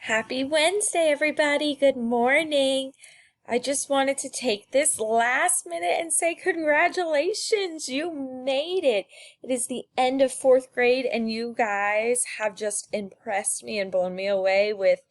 Happy Wednesday, everybody. Good morning. I just wanted to take this last minute and say congratulations. You made it. It is the end of fourth grade, and you guys have just impressed me and blown me away with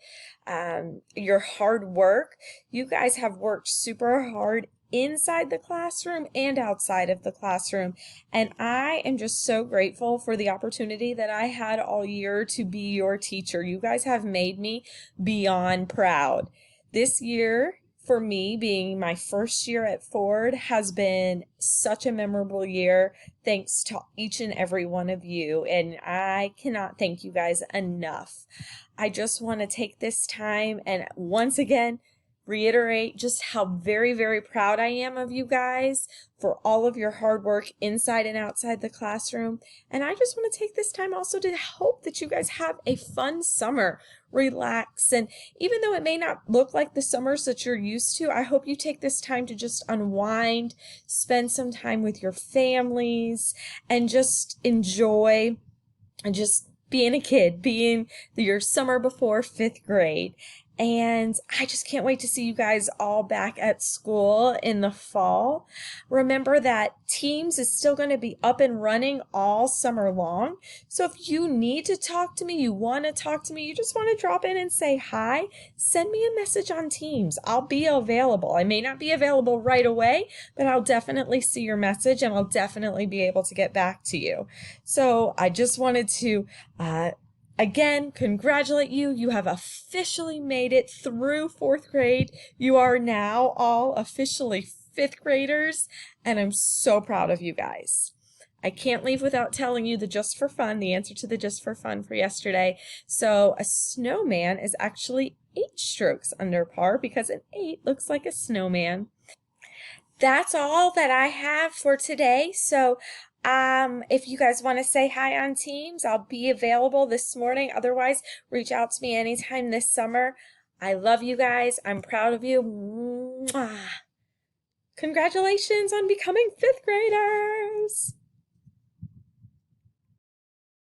your hard work. You guys have worked super hard inside the classroom and outside of the classroom. And I am just so grateful for the opportunity that I had all year to be your teacher. You guys have made me beyond proud. This year, for me, being my first year at Ford, has been such a memorable year thanks to each and every one of you. And I cannot thank you guys enough. I just want to take this time and once again reiterate just how very, very proud I am of you guys for all of your hard work inside and outside the classroom. And I just want to take this time also to hope that you guys have a fun summer, relax, and even though it may not look like the summers that you're used to, I hope you take this time to just unwind, spend some time with your families, and just enjoy and just being a kid, being your summer before fifth grade. And I just can't wait to see you guys all back at school in the fall. Remember that Teams is still going to be up and running all summer long. So if you need to talk to me, you want to talk to me, you just want to drop in and say hi, send me a message on Teams. I'll be available. I may not be available right away, but I'll definitely see your message and I'll definitely be able to get back to you. So I just wanted to again, congratulate you. You have officially made it through fourth grade. You are now all officially fifth graders, and I'm so proud of you guys. I can't leave without telling you the just for fun, the answer to the just for fun for yesterday. So a snowman is actually 8 strokes under par because an 8 looks like a snowman. That's all that I have for today. So if you guys want to say hi on Teams, I'll be available this morning. Otherwise, reach out to me anytime this summer. I love you guys. I'm proud of you. Mwah. Congratulations on becoming fifth graders.